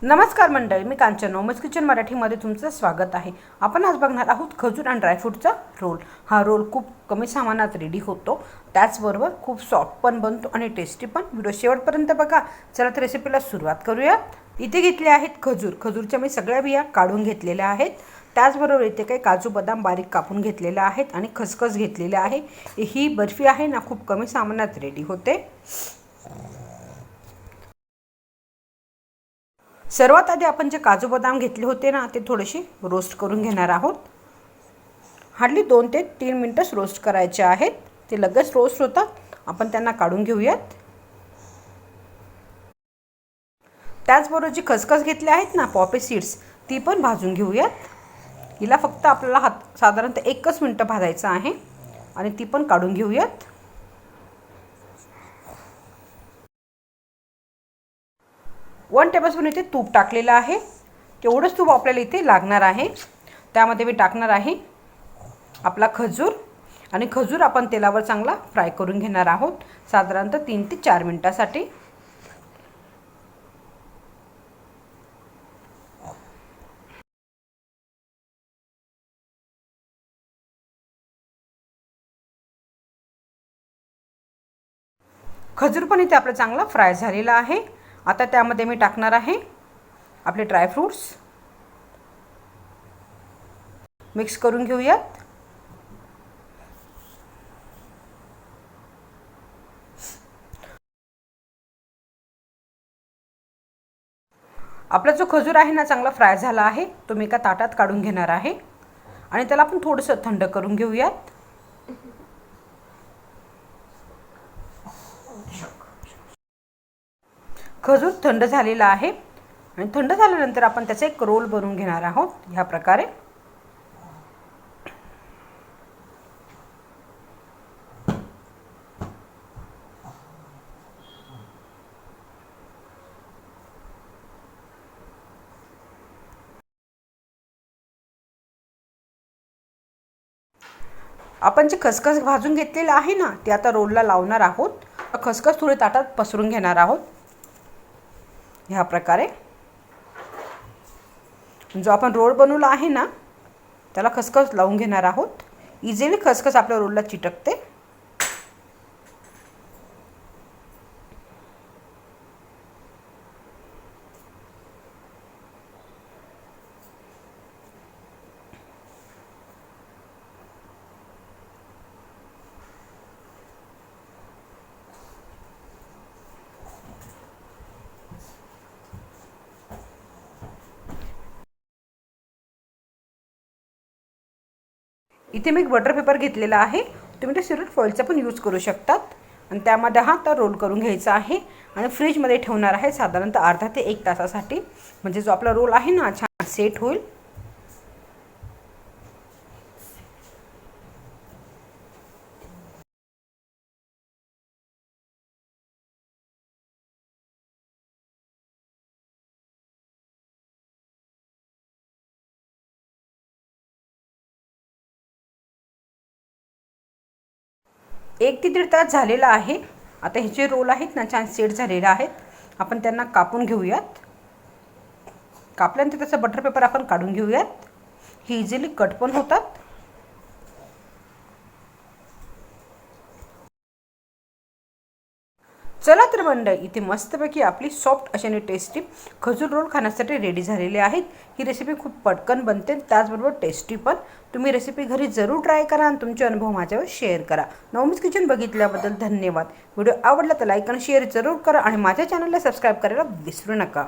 नमस्कार मंडळी, मी कांचन नवमिस किचन मराठीमध्ये तुमचं स्वागत आहे। आपण आज बघणार आहोत खजूर आणि ड्रायफ्रूटचा रोल। हा रोल खूप कमी सामानात रेडी होतो, त्याचबरोबर खूप सॉफ्ट पण बनतो आणि टेस्टी पण। व्हिडिओ शेवटपर्यंत बघा। चला तर रेसिपीला सुरुवात करूयात। इथे घेतले आहेत खजूर। खजूरच्या मी सगळ्या बिया काढून घेतलेल्या आहेत। त्याचबरोबर इथे काही काजू बदाम बारीक कापून घेतलेले आहेत आणि खसखस घेतलेले आहे। ही बर्फी आहे ना, खूप कमी सामानात रेडी होते। सर्वात आधी आपण जे काजू बदाम घेतले होते ना, ते थोडेसे रोस्ट करून घेणार आहोत। हार्डली 2 ते 3 मिनिटं रोस्ट करायचे आहेत। ते लगेच रोस्ट होतात, आपण त्यांना काढून घेऊयात। त्याचबरोबर जी खसखस घेतली आहेत ना, पॉपी सीड्स, ती पण भाजून घेऊयात। हिला फक्त आपल्याला साधारणतः 1 मिनिट भाजायचं आहे आणि ती पण काढून घेऊयात। 1 टेबलस्पून इथे तूप टाकलेलं आहे। तेवढंच तूप आपल्याला इथे लागणार आहे। त्यामध्ये मी टाकणार आहे आपला खजूर, आणि खजूर आपण तेलावर चांगला फ्राय करून घेणार आहोत, साधारणतः 3 ते 4 मिनिटासाठी। खजूर पण इथे आपला चांगला फ्राय झालेला आहे। आता त्यामध्ये मी टाकणार आहे आपले ड्रायफ्रूट्स, मिक्स करून घेऊयात। आपला जो खजूर आहे ना, चांगला फ्राय झाला आहे। तो मी एका ताटात काढून घेणार आहे आणि त्याला आपण थोडंसं थंड करून घेऊयात। खजूर थंड झालेला आहे आणि थंड झाल्यानंतर आपण त्याचा एक रोल बनवून घेणार आहोत ह्या प्रकारे। आपण जे खसखस भाजून घेतलेलं आहे ना, ते आता रोलला लावणार आहोत। खसखस थोडी ताटात पसरून घेणार आहोत ह्या प्रकारे। जो आपण रोल बनवला आहे ना, त्याला खसखस लावून घेणार आहोत। इझिली खसखस आपल्या रोलला चिटकते। इथे मी एक बटर पेपर घेतलेला आहे। तुम्ही ते सिल्वर फॉइलचा पण यूज करू शकतात। आणि त्यामध्ये हा तर रोल करून घ्यायचा आहे आणि फ्रीजमध्ये ठेवणार आहे साधारणतः अर्धा ते 1 तासासाठी, म्हणजे जो आपला रोल आहे ना, छान सेट होईल। एक ते 1.5 तास झालेला आहे। आता हे जे रोल आहेत ना, छान सेट झालेले आहेत। आपण त्यांना कापून घेऊयात। कापल्यानंतर त्याचा बटर पेपर आपण काढून घेऊयात। हे इझिली कट पण होतात। चला तर मंडळी, इथे मस्तपैकी आपली सॉफ्ट अशी आणि टेस्टी खजूर रोल खाण्यासाठी रेडी झालेले आहेत। ही रेसिपी खूप पटकन बनते, त्याचबरोबर टेस्टी पण। तुम्ही रेसिपी घरी जरूर ट्राय करा आणि तुमचे अनुभव माझ्यावर शेअर करा। नवमिस किचन बघितल्याबद्दल धन्यवाद। व्हिडिओ आवडला तर लाईक आणि शेअर जरूर करा आणि माझ्या चॅनलला सबस्क्राईब करायला विसरू नका।